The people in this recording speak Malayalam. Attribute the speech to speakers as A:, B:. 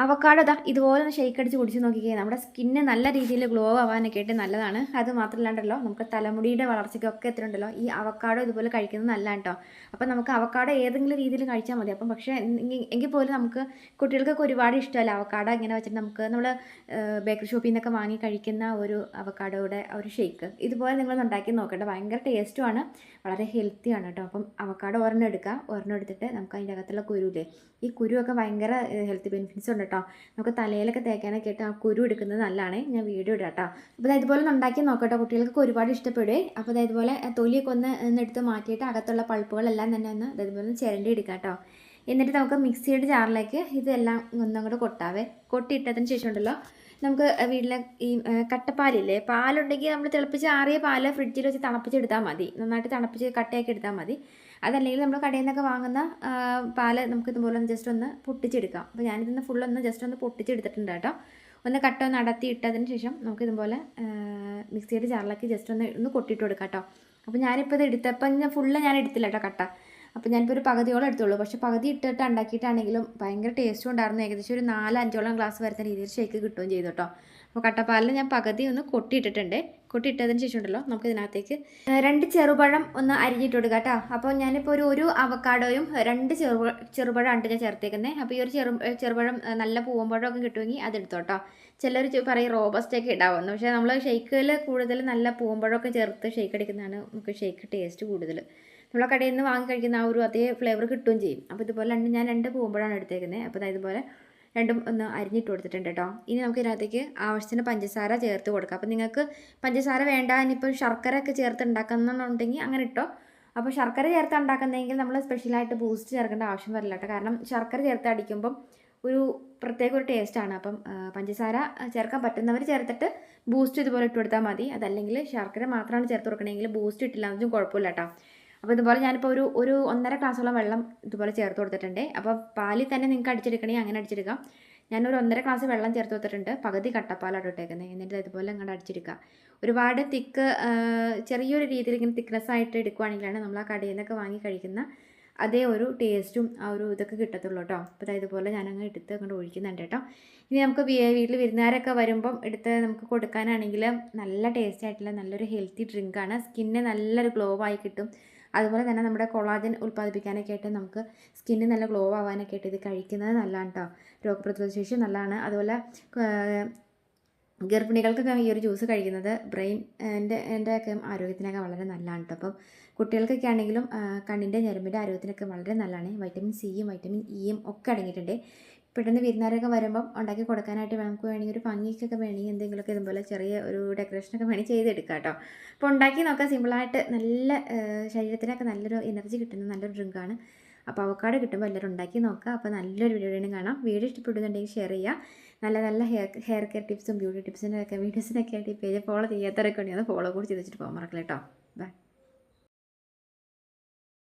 A: അവക്കാഡോ ഇതുപോലെ ഒന്ന് ഷെയ്ക്ക് അടിച്ച് കുടിച്ച് നോക്കിക്കേ, നമ്മുടെ സ്കിന്ന് നല്ല രീതിയിൽ ഗ്ലോ ആവാനൊക്കെ ആയിട്ട് നല്ലതാണ്. അത് മാത്രമല്ലാണ്ടല്ലോ നമുക്ക് തലമുടിയുടെ വളർച്ചയ്ക്കൊക്കെ എത്രയുണ്ടല്ലോ ഈ അവക്കാഡോ ഇതുപോലെ കഴിക്കുന്നത് നല്ലതാണ് കേട്ടോ. അപ്പോൾ നമുക്ക് അവക്കാഡോ ഏതെങ്കിലും രീതിയിൽ കഴിച്ചാൽ മതി. അപ്പം പക്ഷേ എങ്കിൽ പോലും നമുക്ക് കുട്ടികൾക്കൊക്കെ ഒരുപാട് ഇഷ്ടമല്ല അവക്കാഡോ ഇങ്ങനെ വെച്ചിട്ട് നമ്മൾ ബേക്കറി ഷോപ്പിൽ നിന്നൊക്കെ വാങ്ങി കഴിക്കുന്ന ഒരു അവക്കാഡോയുടെ ഒരു ഷെയ്ക്ക് ഇതുപോലെ നിങ്ങളൊന്ന് ഉണ്ടാക്കി നോക്കട്ടെ. ഭയങ്കര ടേസ്റ്റുമാണ്, വളരെ ഹെൽത്തിയാണ് കേട്ടോ. അപ്പം അവക്കാഡോ ഒരെണ്ണം എടുക്കുക. ഒരെണ്ണം എടുത്തിട്ട് നമുക്ക് അതിൻ്റെ അകത്തുള്ള കുരുവില്ലേ, ഈ കുരുവൊക്കെ ഭയങ്കര ഹെൽത്ത് ബെനിഫിറ്റ്സ് ഉണ്ട് കേട്ടോ. നമുക്ക് തലയിലൊക്കെ തേക്കാനൊക്കെ ആയിട്ട് ആ കുരു എടുക്കുന്നത് നല്ലതാണ്. ഞാൻ വീഡിയോ ഇടാം കേട്ടോ. അപ്പോൾ ഇതുപോലെ ഒന്ന് ഉണ്ടാക്കി നോക്കട്ടോ, കുട്ടികൾക്ക് ഒരുപാട് ഇഷ്ടപ്പെടും. അപ്പോൾ ഇതുപോലെ തൊലിയൊക്കെ ഒന്ന് എടുത്ത് മാറ്റിയിട്ട് അകത്തുള്ള പൾപ്പുകളെല്ലാം തന്നെ ഒന്ന് ഇതുപോലെ ഒന്ന് ചിരണ്ടി എടുക്കാം കേട്ടോ. എന്നിട്ട് നമുക്ക് മിക്സിയുടെ ജാറിലേക്ക് ഇതെല്ലാം ഒന്നങ്ങോട്ട് കൊട്ടിയിട്ടതിന് ശേഷം ഉണ്ടല്ലോ നമുക്ക് വീട്ടിലെ ഈ കട്ടപ്പാലില്ലേ, പാലുണ്ടെങ്കിൽ നമ്മൾ തിളപ്പിച്ച് ആറിയ പാല് ഫ്രിഡ്ജിൽ വെച്ച് തണുപ്പിച്ചെടുത്താൽ മതി. നന്നായിട്ട് തണുപ്പിച്ച് കട്ടയാക്കി എടുത്താൽ മതി. അതല്ലെങ്കിൽ നമ്മൾ കടയിൽ നിന്നൊക്കെ വാങ്ങുന്ന പാല് നമുക്ക് ഇതുപോലെ ഒന്ന് ജസ്റ്റ് ഒന്ന് പൊട്ടിച്ചെടുക്കാം. അപ്പോൾ ഞാനിതൊന്ന് ഫുള്ളൊന്ന് ജസ്റ്റ് ഒന്ന് പൊട്ടിച്ചെടുത്തിട്ടുണ്ട് കേട്ടോ. ഒന്ന് കട്ട ഒന്ന് അടത്തി ഇട്ടതിന് ശേഷം നമുക്ക് ഇതുപോലെ മിക്സിയുടെ ജാറിലേക്ക് ജസ്റ്റ് ഒന്ന് കൊട്ടിയിട്ട് കൊടുക്കാം കേട്ടോ. അപ്പോൾ ഞാനിപ്പോൾ ഇത് എടുത്തപ്പോൾ ഫുള്ള് ഞാൻ എടുത്തില്ല കേട്ടോ കട്ട. അപ്പോൾ ഞാനിപ്പോൾ ഒരു പകുതിയോളം എടുത്തുള്ളൂ. പക്ഷേ പകുതി ഇട്ടിട്ട് ഉണ്ടാക്കിയിട്ടാണെങ്കിലും ഭയങ്കര ടേസ്റ്റും ഉണ്ടായിരുന്നു. ഏകദേശം ഒരു 4-5 ഗ്ലാസ് വരുന്ന രീതിയിൽ ഷേക്ക് കിട്ടുകയും ചെയ്തു കേട്ടോ. അപ്പോൾ കട്ടപ്പാലിൽ ഞാൻ പകുതി ഒന്ന് കൊട്ടിയിട്ടിട്ടുണ്ട്. കൊട്ടിയിട്ടതിന് ശേഷം ഉണ്ടല്ലോ നമുക്ക് ഇതിനകത്തേക്ക് 2 ചെറുപഴം ഒന്ന് അരിഞ്ഞിട്ട് കൊടുക്കാം കേട്ടോ. അപ്പോൾ ഞാനിപ്പോൾ ഒരു അവക്കാഡോയും 2 ചെറുപഴമാണ് ഞാൻ ചേർത്തേക്കുന്നത്. അപ്പോൾ ഈ ഒരു ചെറുപഴം നല്ല പൂവമ്പഴമൊക്കെ കിട്ടുമെങ്കിൽ അതെടുത്തോട്ടോ. ചിലർ പറയും റോബസ്റ്റൊക്കെ ഇടാവുന്നു, പക്ഷേ നമ്മൾ ഷേക്കിൽ കൂടുതൽ നല്ല പൂവമ്പഴമൊക്കെ ചേർത്ത് ഷേക്ക് അടിക്കുന്നതാണ് നമുക്ക് ഷേക്ക് ടേസ്റ്റ് കൂടുതൽ. നമ്മളെ കടയിൽ നിന്ന് വാങ്ങി കഴിക്കുന്ന ആ ഒരു അതേ ഫ്ലേവർ കിട്ടുകയും ചെയ്യും. അപ്പോൾ ഇതുപോലെ ഞാൻ 2 പൂവമ്പഴമാണ് എടുത്തേക്കുന്നത്. അപ്പോൾ ഇതുപോലെ രണ്ടും ഒന്ന് അരിഞ്ഞിട്ട് കൊടുത്തിട്ടുണ്ട് കേട്ടോ. ഇനി നമുക്ക് ഇതിനകത്തേക്ക് ആവശ്യത്തിന് പഞ്ചസാര ചേർത്ത് കൊടുക്കാം. അപ്പോൾ നിങ്ങൾക്ക് പഞ്ചസാര വേണ്ട, ഇനിയിപ്പോൾ ശർക്കര ഒക്കെ ചേർത്ത് ഉണ്ടാക്കുന്നുണ്ടെങ്കിൽ അങ്ങനെ ഇട്ടോ. അപ്പോൾ ശർക്കര ചേർത്ത് ഉണ്ടാക്കുന്നതെങ്കിൽ നമ്മൾ സ്പെഷ്യലായിട്ട് ബൂസ്റ്റ് ചേർക്കേണ്ട ആവശ്യം വരില്ല കേട്ടോ. കാരണം ശർക്കര ചേർത്ത് അടിക്കുമ്പം ഒരു പ്രത്യേക ഒരു ടേസ്റ്റാണ്. അപ്പം പഞ്ചസാര ചേർക്കാൻ പറ്റുന്നവർ ചേർത്തിട്ട് ബൂസ്റ്റ് ഇതുപോലെ ഇട്ട് കൊടുത്താൽ മതി. അതല്ലെങ്കിൽ ശർക്കര മാത്രമാണ് ചേർത്ത് കൊടുക്കണമെങ്കിൽ ബൂസ്റ്റ് ഇട്ടില്ല എന്നും കുഴപ്പമില്ല കേട്ടോ. അപ്പോൾ ഇതുപോലെ ഞാനിപ്പോൾ ഒരു 1.5 ഗ്ലാസോളം വെള്ളം ഇതുപോലെ ചേർത്ത് കൊടുത്തിട്ടുണ്ട്. അപ്പോൾ പാലിൽ തന്നെ നിങ്ങൾക്ക് അടിച്ചെടുക്കണമെങ്കിൽ അങ്ങനെ അടിച്ചെടുക്കാം. ഞാനൊരു 1.5 ഗ്ലാസ് വെള്ളം ചേർത്ത് കൊടുത്തിട്ടുണ്ട്. പകുതി കട്ടപ്പാലാണ് ഇട്ടേക്കുന്നത്. എന്നിട്ട് ഇതുപോലെ അങ്ങോട്ട് അടിച്ചെടുക്കുക. ഒരുപാട് ചെറിയൊരു രീതിയിൽ ഇങ്ങനെ തിക്നെസ് ആയിട്ട് എടുക്കുവാണെങ്കിലാണ് നമ്മൾ ആ കടയിൽ നിന്നൊക്കെ വാങ്ങി കഴിക്കുന്ന അതേ ഒരു ടേസ്റ്റും ആ ഒരു ഇതൊക്കെ കിട്ടത്തുള്ളൂ കേട്ടോ. അപ്പോൾ ഇതുപോലെ ഞാനങ്ങ് എടുത്ത് അങ്ങോട്ട് ഒഴിക്കുന്നുണ്ട് കേട്ടോ. ഇനി നമുക്ക് വീട്ടിൽ വിരുന്നുകാരൊക്കെ വരുമ്പം എടുത്ത് നമുക്ക് കൊടുക്കാനാണെങ്കിൽ നല്ല ടേസ്റ്റ് ആയിട്ടുള്ള നല്ലൊരു ഹെൽത്തി ഡ്രിങ്കാണ്. സ്കിന്ന് നല്ലൊരു ഗ്ലോ ആയി കിട്ടും. അതുപോലെ തന്നെ നമ്മുടെ കൊളാജൻ ഉൽപ്പാദിപ്പിക്കാനൊക്കെ ആയിട്ട് നമുക്ക് സ്കിന്ന് നല്ല ഗ്ലോ ആവാനൊക്കെ ആയിട്ട് ഇത് കഴിക്കുന്നത് നല്ലതാണ് കേട്ടോ. രോഗപ്രതിരോധ ശേഷി നല്ലതാണ്. അതുപോലെ ഗർഭിണികൾക്കൊക്കെ ഈ ഒരു ജ്യൂസ് കഴിക്കുന്നത് ബ്രെയിൻ്റെ ഒക്കെ ആരോഗ്യത്തിനൊക്കെ വളരെ നല്ലതാണ് കേട്ടോ. അപ്പം കുട്ടികൾക്കൊക്കെ ആണെങ്കിലും കണ്ണിൻ്റെ ഞരമ്പിൻ്റെ ആരോഗ്യത്തിനൊക്കെ വളരെ നല്ലതാണ്. വൈറ്റമിൻ സിയും വൈറ്റമിൻ ഇയും ഒക്കെ അടങ്ങിയിട്ടുണ്ട്. പെട്ടെന്ന് വിരുന്നുകാരൊക്കെ വരുമ്പം ഉണ്ടാക്കി കൊടുക്കാനായിട്ട് നമുക്ക് വേണമെങ്കിൽ ഒരു ഭംഗിക്കൊക്കെ വേണമെങ്കിൽ എന്തെങ്കിലുമൊക്കെ ഇതുപോലെ ചെറിയ ഒരു ഡെക്കറേഷനൊക്കെ വേണമെങ്കിൽ ചെയ്തെടുക്കാം കേട്ടോ. അപ്പോൾ ഉണ്ടാക്കി നോക്കാം. സിമ്പിളായിട്ട് നല്ല ശരീരത്തിനൊക്കെ നല്ലൊരു എനർജി കിട്ടുന്ന നല്ലൊരു ഡ്രിങ്കാണ്. അപ്പോൾ അവക്കാഡോ കിട്ടുമ്പോൾ എല്ലാവരും ഉണ്ടാക്കി നോക്കുക. അപ്പോൾ നല്ലൊരു വീഡിയോ കാണാം. വീഡിയോ ഇഷ്ടപ്പെടുന്നുണ്ടെങ്കിൽ ഷെയർ ചെയ്യുക. നല്ല ഹെയർ കെയർ ടിപ്സും ബ്യൂട്ടി ടിപ്സിൻ്റെ ഒക്കെ വീഡിയോസിനൊക്കെ ആയിട്ട് ഈ പേജ് ഫോളോ ചെയ്യാത്തവരൊക്കെ ഉണ്ടെങ്കിൽ അത് ഫോളോ കൂടി ചെയ്ത് വെച്ചിട്ട് പോകാൻ മറക്കില്ല കേട്ടോ. ബൈ.